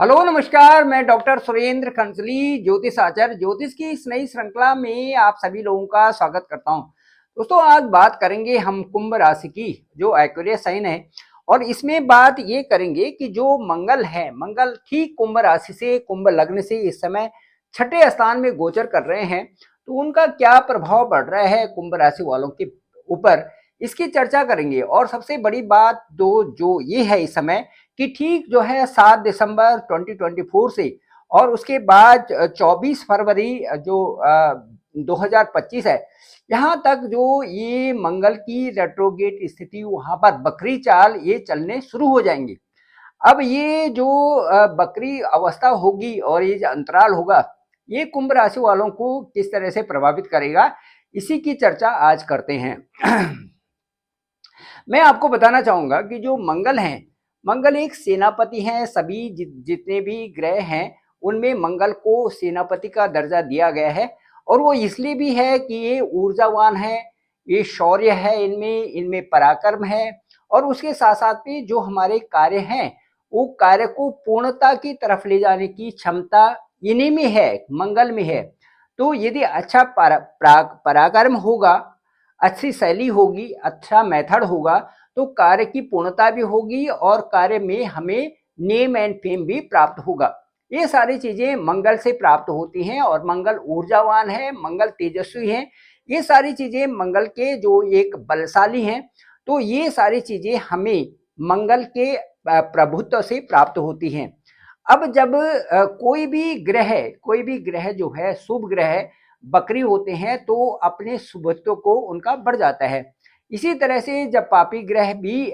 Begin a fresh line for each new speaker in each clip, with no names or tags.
Hello नमस्कार। मैं doctor Surendra खंसली ज्योतिष आचार्य ज्योतिष की इस नई श्रृंखला में आप सभी लोगों का स्वागत करता हूं। दोस्तों, आज बात करेंगे हम कुंभ राशि की, जो एक्वेरियस साइन है। और इसमें बात ये करेंगे कि जो मंगल है, मंगल ठीक कुंभ राशि से, कुंभ लग्न से इस समय छठे स्थान में गोचर कर रहे हैं। तो उनका क्या प्रभाव पड़ रहा है कुंभ राशि वालों के ऊपर, इसकी चर्चा करेंगे। और सबसे बड़ी बात जो ये है इस समय कि ठीक जो है 7 दिसंबर 2024 से और उसके बाद 24 फरवरी जो 2025 है, यहाँ तक जो ये मंगल की रेट्रोगेट स्थिति, वहां पर बकरी चाल ये चलने शुरू हो जाएंगे। अब ये जो बकरी अवस्था होगी और ये जो अंतराल होगा, ये कुंभ राशि वालों को किस तरह से प्रभावित करेगा, इसी की चर्चा आज करते हैं। मैं आपको बताना चाहूंगा कि जो मंगल है, मंगल एक सेनापति है। सभी जितने भी ग्रह हैं उनमें मंगल को सेनापति का दर्जा दिया गया है। और वो इसलिए भी है कि ये ऊर्जावान है, ये शौर्य है, इनमें इनमें पराक्रम है। और उसके साथ साथ में जो हमारे कार्य हैं, वो कार्य को पूर्णता की तरफ ले जाने की क्षमता इन्हीं में है, मंगल में है। तो यदि अच्छा पराक्रम होगा, अच्छी शैली होगी, अच्छा मेथड होगा, तो कार्य की पूर्णता भी होगी और कार्य में हमें नेम एंड फेम भी प्राप्त होगा। ये सारी चीजें मंगल से प्राप्त होती हैं। और मंगल ऊर्जावान है, मंगल तेजस्वी है, ये सारी चीजें मंगल के जो एक बलशाली हैं। तो ये सारी चीजें हमें मंगल के प्रभुत्व से प्राप्त होती हैं। अब जब कोई भी ग्रह जो है शुभ ग्रह बकरी होते हैं, तो अपने शुभत्व को उनका बढ़ जाता है। इसी तरह से जब पापी ग्रह भी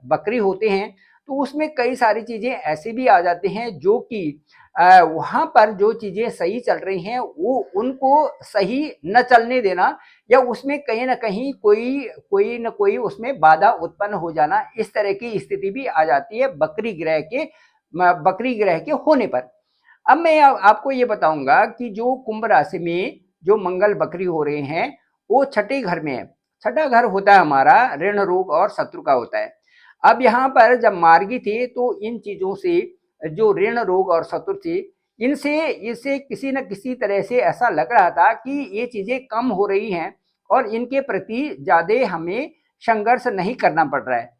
बकरी होते हैं, तो उसमें कई सारी चीजें ऐसी भी आ जाती हैं जो कि वहां पर जो चीजें सही चल रही हैं वो उनको सही न चलने देना, या उसमें कहीं ना कहीं कोई न कोई उसमें बाधा उत्पन्न हो जाना, इस तरह की स्थिति भी आ जाती है बकरी ग्रह के होने पर। अब मैं आपको ये बताऊंगा कि जो कुंभ राशि में जो मंगल बकरी हो रहे हैं, वो छठे घर में है। छठा घर होता है हमारा ऋण रोग और शत्रु का होता है। अब यहाँ पर जब मार्गी थे, तो इन चीजों से, जो ऋण रोग और शत्रु थे, इनसे इसे किसी न किसी तरह से ऐसा लग रहा था कि ये चीजें कम हो रही हैं और इनके प्रति ज्यादा हमें संघर्ष नहीं करना पड़ रहा है।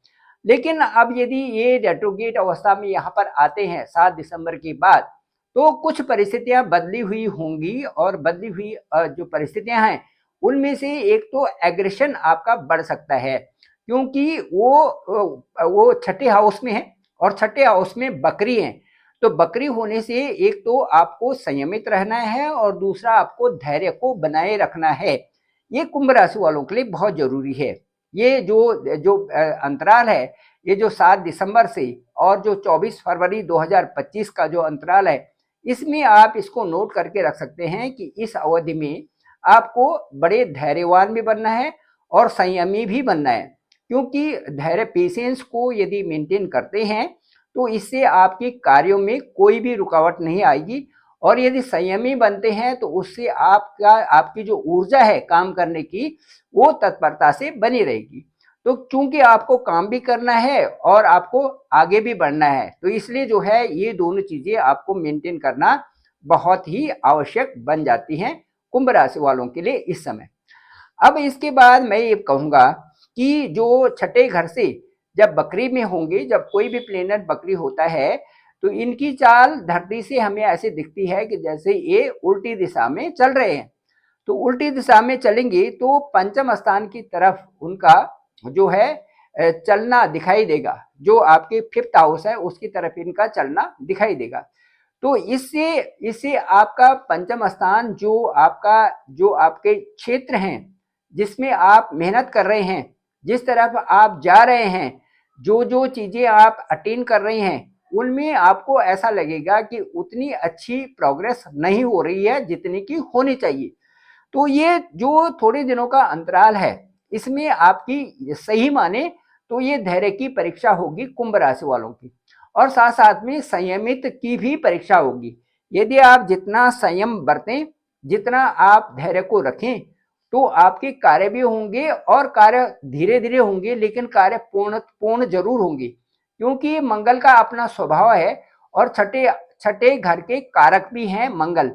लेकिन अब यदि ये रेट्रोगेट अवस्था में यहाँ पर आते हैं 7 दिसंबर के बाद, तो कुछ परिस्थितियां बदली हुई होंगी। और बदली हुई जो परिस्थितियां हैं, उनमें से एक तो एग्रेशन आपका बढ़ सकता है, क्योंकि वो छठे हाउस में है और छठे हाउस में बकरी है। तो बकरी होने से एक तो आपको संयमित रहना है और दूसरा आपको धैर्य को बनाए रखना है। ये कुंभ राशि वालों के लिए बहुत जरूरी है। ये जो जो अंतराल है, ये जो 7 दिसंबर से और जो 24 फरवरी 2025 का जो अंतराल है, इसमें आप इसको नोट करके रख सकते हैं कि इस अवधि में आपको बड़े धैर्यवान भी बनना है और संयमी भी बनना है। क्योंकि धैर्य, पेशेंस को यदि मेंटेन करते हैं, तो इससे आपके कार्यों में कोई भी रुकावट नहीं आएगी। और यदि संयमी बनते हैं, तो उससे आपकी जो ऊर्जा है काम करने की, वो तत्परता से बनी रहेगी। तो चूंकि आपको काम भी करना है और आपको आगे भी बढ़ना है, तो इसलिए जो है ये दोनों चीजें आपको मेंटेन करना बहुत ही आवश्यक बन जाती हैं कुंभ राशि वालों के लिए इस समय। अब इसके बाद मैं ये कहूंगा कि जो छठे घर से जब बकरी में होंगे, जब कोई भी प्लेनेट बकरी होता है, तो इनकी चाल धरती से हमें ऐसे दिखती है कि जैसे ये उल्टी दिशा में चल रहे हैं। तो उल्टी दिशा में चलेंगे तो पंचम स्थान की तरफ उनका जो है चलना दिखाई देगा। जो आपके फिफ्थ हाउस है उसकी तरफ इनका चलना दिखाई देगा। तो इससे इससे आपका पंचम स्थान, जो आपके क्षेत्र हैं जिसमें आप मेहनत कर रहे हैं, जिस तरफ आप जा रहे हैं, जो जो चीजें आप अटेन कर रहे हैं, उनमें आपको ऐसा लगेगा कि उतनी अच्छी प्रोग्रेस नहीं हो रही है जितनी की होनी चाहिए। तो ये जो थोड़े दिनों का अंतराल है, इसमें आपकी सही माने तो ये धैर्य की परीक्षा होगी कुंभ राशि वालों की। और साथ साथ में संयमित की भी परीक्षा होगी। यदि आप जितना संयम बरतें, जितना आप धैर्य को रखें, तो आपके कार्य भी होंगे और कार्य धीरे धीरे होंगे, लेकिन कार्य पूर्ण पूर्ण जरूर होंगे। क्योंकि मंगल का अपना स्वभाव है। और छठे छठे घर के कारक भी हैं मंगल।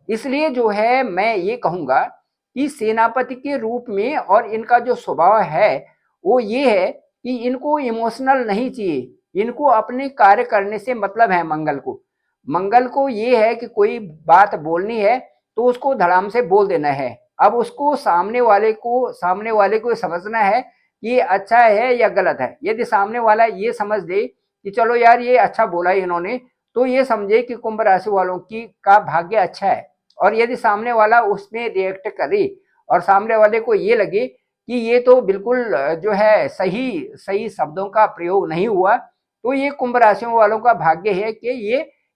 इसलिए जो है मैं ये कहूंगा कि सेनापति के रूप में और इनका जो स्वभाव है वो ये है कि इनको इमोशनल नहीं चाहिए, इनको अपने कार्य करने से मतलब है। मंगल को ये है कि कोई बात बोलनी है तो उसको धड़ाम से बोल देना है। अब उसको सामने वाले को समझना है कि ये अच्छा है या गलत है। यदि सामने वाला ये समझ दे कि चलो यार ये अच्छा बोला इन्होंने, तो ये समझे कि कुंभ राशि वालों की का भाग्य अच्छा है। और यदि सामने वाला उसमें रिएक्ट करे और सामने वाले को ये लगे कि ये तो बिल्कुल जो है सही सही शब्दों का प्रयोग नहीं हुआ, तो ये कुंभ राशियों वालों का भाग्य है कि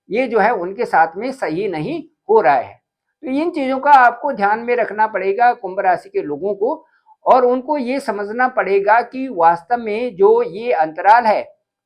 ये जो है उनके साथ में सही नहीं हो रहा है। तो इन चीजों का आपको ध्यान में रखना पड़ेगा कुंभ राशि के लोगों को, और उनको ये समझना पड़ेगा कि वास्तव में जो ये अंतराल है,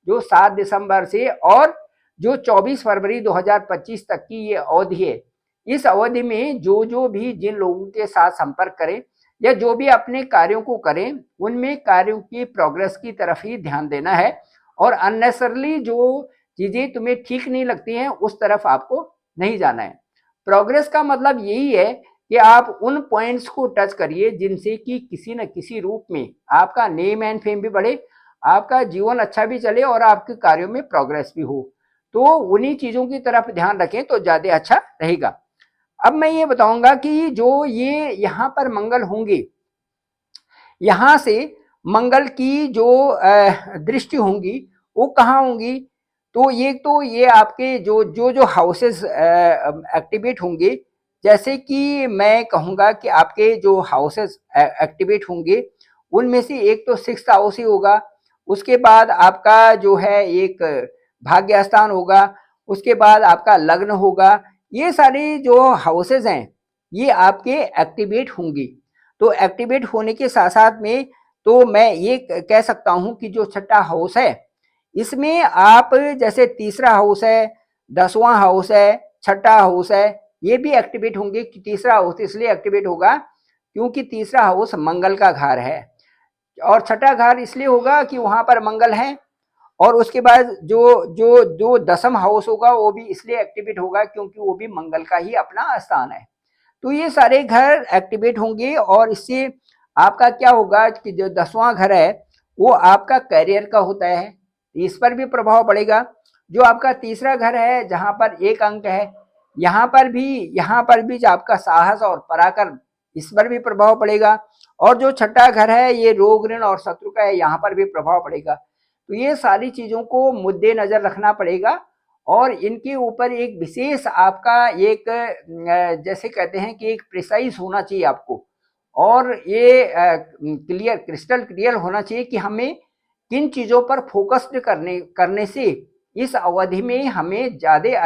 जो 7 दिसंबर से और जो 24 फरवरी 2025 तक की ये अवधि है, इस अवधि में जो भी जिन लोगों के साथ संपर्क करें या जो भी अपने कार्यों को करें, उनमें कार्यों की प्रोग्रेस की तरफ ही ध्यान देना है। और अननेसेसरली जो चीजें तुम्हें ठीक नहीं लगती हैं उस तरफ आपको नहीं जाना है। प्रोग्रेस का मतलब यही है कि आप उन पॉइंट्स को टच करिए जिनसे कि किसी न किसी रूप में आपका नेम एंड फेम भी बढ़े, आपका जीवन अच्छा भी चले और आपके कार्यों में प्रोग्रेस भी हो। तो उन्हीं चीजों की तरफ ध्यान रखें तो ज्यादा अच्छा रहेगा। अब मैं ये बताऊंगा कि जो ये यहाँ पर मंगल होंगे, यहाँ से मंगल की जो दृष्टि होंगी वो कहाँ होंगी, तो ये आपके जो हाउसेस एक्टिवेट होंगे, जैसे कि मैं कहूँगा कि आपके जो हाउसेस एक्टिवेट होंगे उनमें से एक तो 6th हाउस ही होगा। उसके बाद आपका जो है एक भाग्य स्थान होगा, उसके बाद आपका लग्न होगा। ये सारे जो हाउसेस हैं ये आपके एक्टिवेट होंगी। तो एक्टिवेट होने के साथ साथ में तो मैं ये कह सकता हूं कि जो छठा हाउस है इसमें आप जैसे तीसरा हाउस है, 10वां हाउस है, छठा हाउस है, ये भी एक्टिवेट होंगे। कि तीसरा हाउस इसलिए एक्टिवेट होगा क्योंकि तीसरा हाउस मंगल का घर है, और छठा घर इसलिए होगा कि वहां पर मंगल है। और उसके बाद जो जो जो 10वां हाउस होगा वो भी इसलिए एक्टिवेट होगा क्योंकि वो भी मंगल का ही अपना स्थान है। तो ये सारे घर एक्टिवेट होंगे और इससे आपका क्या होगा कि जो 10वां घर है वो आपका करियर का होता है, इस पर भी प्रभाव पड़ेगा। जो आपका तीसरा घर है जहां पर एक अंक है, यहाँ पर भी जो आपका साहस और पराक्रम, इस पर भी प्रभाव पड़ेगा। और जो छठा घर है ये रोग ऋण और शत्रु का है, यहाँ पर भी प्रभाव पड़ेगा। तो ये सारी चीजों को मुद्दे नजर रखना पड़ेगा और इनके ऊपर एक विशेष आपका एक जैसे कहते हैं कि एक प्रिसाइज होना चाहिए आपको, और ये क्रिस्टल क्लियर होना चाहिए कि हमें किन चीजों पर फोकस्ड करने से इस अवधि में हमें ज्यादा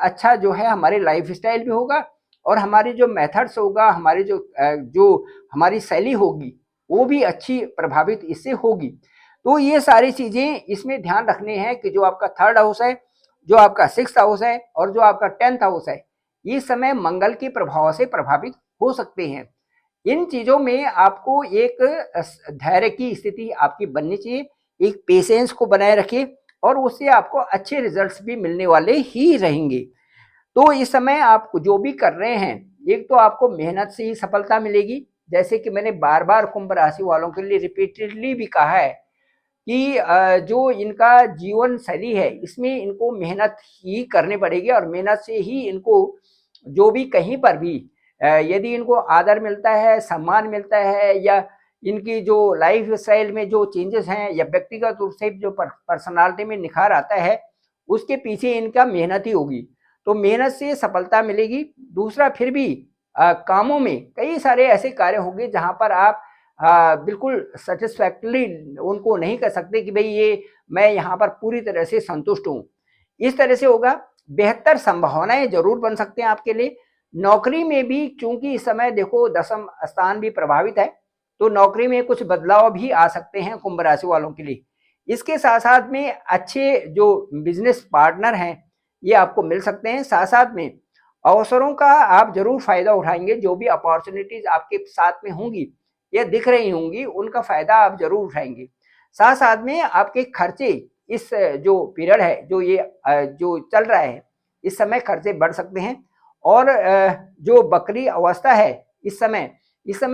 अच्छा जो है हमारे लाइफ स्टाइल भी होगा, और हमारी जो मेथड्स होगा, हमारी जो हमारी शैली होगी वो भी अच्छी प्रभावित इससे होगी। तो ये सारी चीजें इसमें ध्यान रखने हैं कि जो आपका 3rd हाउस है, जो आपका 6th हाउस है और जो आपका 10th हाउस है, ये समय मंगल के प्रभाव से प्रभावित हो सकते हैं। इन चीजों में आपको एक धैर्य की स्थिति आपकी बननी चाहिए, एक पेशेंस को बनाए रखिए और उससे आपको अच्छे रिजल्ट्स भी मिलने वाले ही रहेंगे। तो इस समय आप जो भी कर रहे हैं, एक तो आपको मेहनत से ही सफलता मिलेगी, जैसे कि मैंने बार बार कुंभ राशि वालों के लिए रिपीटेडली भी कहा है कि जो इनका जीवन शैली है इसमें इनको मेहनत ही करनी पड़ेगी, और मेहनत से ही इनको जो भी कहीं पर भी यदि इनको आदर मिलता है, सम्मान मिलता है, या इनकी जो लाइफ स्टाइल में जो चेंजेस हैं या व्यक्तिगत रूप से जो पर्सनालिटी में निखार आता है, उसके पीछे इनका मेहनत ही होगी। तो मेहनत से सफलता मिलेगी। दूसरा, फिर भी कामों में कई सारे ऐसे कार्य होंगे जहां पर आप बिल्कुल सेटिस्फैक्टरी उनको नहीं कह सकते कि भाई ये मैं यहाँ पर पूरी तरह से संतुष्ट हूँ। इस तरह से होगा। बेहतर संभावनाएं जरूर बन सकते हैं आपके लिए। नौकरी में भी चूंकि इस समय देखो 10वां स्थान भी प्रभावित है, तो नौकरी में कुछ बदलाव भी आ सकते हैं कुंभ राशि वालों के लिए। इसके साथ साथ में अच्छे जो बिजनेस पार्टनर हैं ये आपको मिल सकते हैं। साथ साथ में अवसरों का आप जरूर फायदा उठाएंगे। जो भी अपॉर्चुनिटीज आपके साथ में होंगी या दिख रही होंगी उनका फायदा आप जरूर उठाएंगे। साथ साथ में आपके खर्चे इस जो पीरियड है, जो ये जो चल रहा है, इस समय खर्चे बढ़ सकते हैं। और जो बकरी अवस्था है इस समय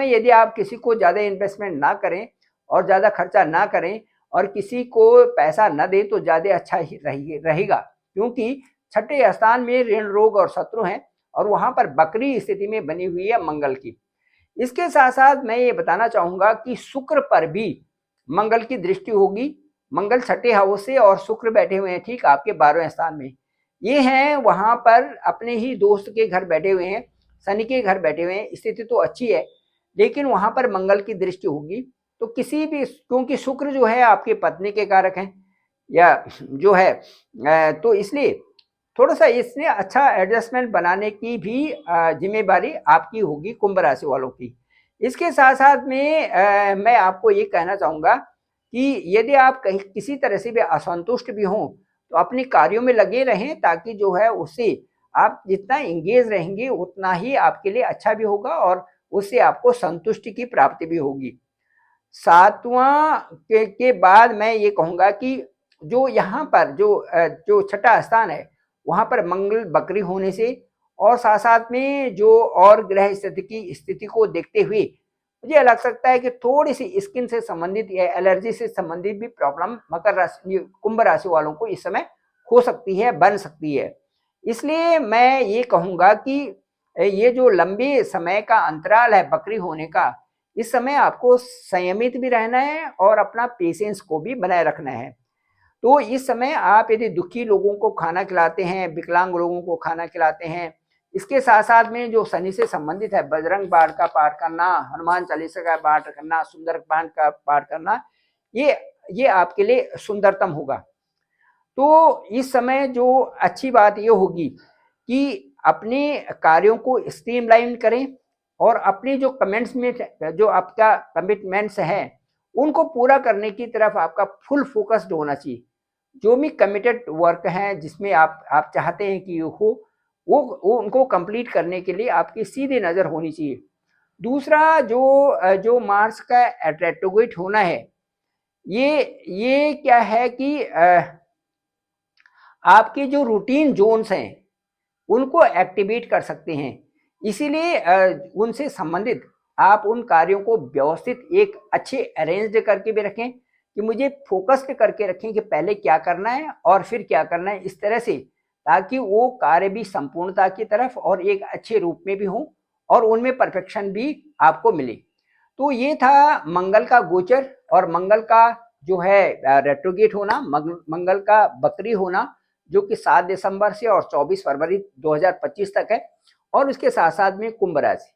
यदि आप किसी को ज़्यादा इन्वेस्टमेंट ना करें और ज़्यादा खर्चा ना करें और किसी को पैसा न दें तो ज़्यादा अच्छा ही रहेगा, क्योंकि छठे स्थान में ऋण, रोग और शत्रु हैं और वहाँ पर बकरी स्थिति में बनी हुई है मंगल की। इसके साथ साथ मैं ये बताना चाहूँगा कि शुक्र पर भी मंगल की दृष्टि होगी। मंगल छठे हाउस से और शुक्र बैठे हुए हैं ठीक आपके 12वें स्थान में। ये हैं वहाँ पर अपने ही दोस्त के घर बैठे हुए हैं, शनि के घर बैठे हुए हैं। स्थिति तो अच्छी है, लेकिन वहाँ पर मंगल की दृष्टि होगी। तो किसी भी, क्योंकि शुक्र जो है आपकी पत्नी के कारक हैं या जो है, तो इसलिए थोड़ा सा इसने अच्छा एडजस्टमेंट बनाने की भी जिम्मेदारी आपकी होगी कुंभ राशि वालों की। इसके साथ साथ में मैं आपको ये कहना चाहूँगा कि यदि आप कहीं किसी तरह से भी असंतुष्ट भी हों तो अपने कार्यों में लगे रहें, ताकि जो है उससे आप जितना इंगेज रहेंगे उतना ही आपके लिए अच्छा भी होगा और उससे आपको संतुष्टि की प्राप्ति भी होगी। सातवां के बाद मैं ये कहूँगा कि जो यहाँ पर जो छठा स्थान है वहाँ पर मंगल बकरी होने से और साथ साथ में जो और ग्रह स्थिति को देखते हुए मुझे लग सकता है कि थोड़ी सी स्किन से संबंधित या एलर्जी से संबंधित भी प्रॉब्लम मकर राशि, कुंभ राशि वालों को इस समय हो सकती है, बन सकती है। इसलिए मैं ये कहूँगा कि ये जो लंबे समय का अंतराल है बकरी होने का, इस समय आपको संयमित भी रहना है और अपना पेशेंस को भी बनाए रखना है। तो इस समय आप यदि दुखी लोगों को खाना खिलाते हैं, विकलांग लोगों को खाना खिलाते हैं, इसके साथ साथ में जो शनि से संबंधित है बजरंग बाण का पाठ करना, हनुमान चालीसा का पाठ करना, सुंदर कांड का पाठ करना, ये आपके लिए सुंदरतम होगा। तो इस समय जो अच्छी बात ये होगी कि अपने कार्यों को स्ट्रीमलाइन करें और अपने जो कमेंट्स में जो आपका कमिटमेंट्स हैं उनको पूरा करने की तरफ आपका फुल फोकस्ड होना चाहिए। जो भी कमिटेड वर्क हैं जिसमें आप चाहते हैं कि हो वो उनको कंप्लीट करने के लिए आपकी सीधी नज़र होनी चाहिए। दूसरा जो मार्स का रेट्रोग्रेड होना है, ये क्या है कि आपके जो रूटीन जोन्स हैं उनको एक्टिवेट कर सकते हैं। इसीलिए उनसे संबंधित आप उन कार्यों को व्यवस्थित एक अच्छे अरेंज्ड करके भी रखें कि मुझे फोकस्ड करके रखें कि पहले क्या करना है और फिर क्या करना है, इस तरह से, ताकि वो कार्य भी संपूर्णता की तरफ और एक अच्छे रूप में भी हों और उनमें परफेक्शन भी आपको मिले। तो ये था मंगल का गोचर और मंगल का जो है रेट्रोगेट होना, मंगल का बकरी होना, जो कि 7 दिसंबर से और 24 फरवरी 2025 तक है, और उसके साथ साथ में कुंभ राशि।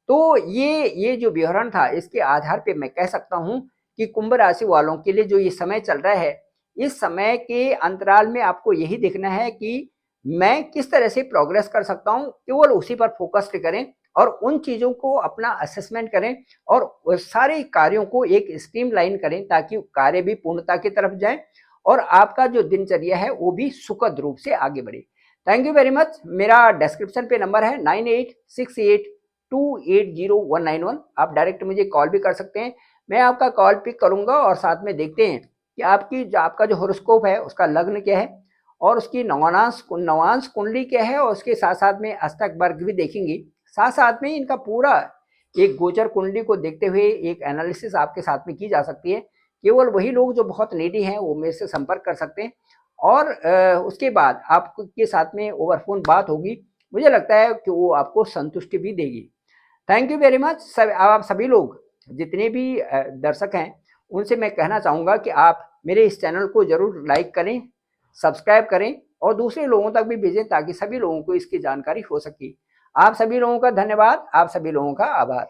तो ये जो विवरण था इसके आधार पे मैं कह सकता हूँ कि कुंभ राशि वालों के लिए जो ये समय चल रहा है, इस समय के अंतराल में आपको यही देखना है कि मैं किस तरह से प्रोग्रेस कर सकता हूँ, केवल उसी पर फोकस करें और उन चीज़ों को अपना असेसमेंट करें और सारे कार्यों को एक स्ट्रीमलाइन करें ताकि कार्य भी पूर्णता की तरफ जाए और आपका जो दिनचर्या है वो भी सुखद रूप से आगे बढ़े। Thank you very much. मेरा डिस्क्रिप्शन पे नंबर है 9868280191। आप डायरेक्ट मुझे कॉल भी कर सकते हैं, मैं आपका कॉल पिक करूंगा और साथ में देखते हैं कि आपका जो होरोस्कोप है उसका लग्न क्या है और उसकी नवांश कुंडली क्या है और उसके साथ साथ में अष्टक वर्ग भी देखेंगे। साथ साथ में इनका पूरा एक गोचर कुंडली को देखते हुए एक एनालिसिस आपके साथ में की जा सकती है। केवल वही लोग जो बहुत नीडी हैं वो मेरे से संपर्क कर सकते हैं और उसके बाद आपके साथ में ओवर फोन बात होगी। मुझे लगता है कि वो आपको संतुष्टि भी देगी। Thank you very much. आप सभी लोग जितने भी दर्शक हैं उनसे मैं कहना चाहूँगा कि आप मेरे इस चैनल को ज़रूर लाइक करें, सब्सक्राइब करें और दूसरे लोगों तक भी भेजें ताकि सभी लोगों को इसकी जानकारी हो सके। आप सभी लोगों का धन्यवाद, आप सभी लोगों का आभार।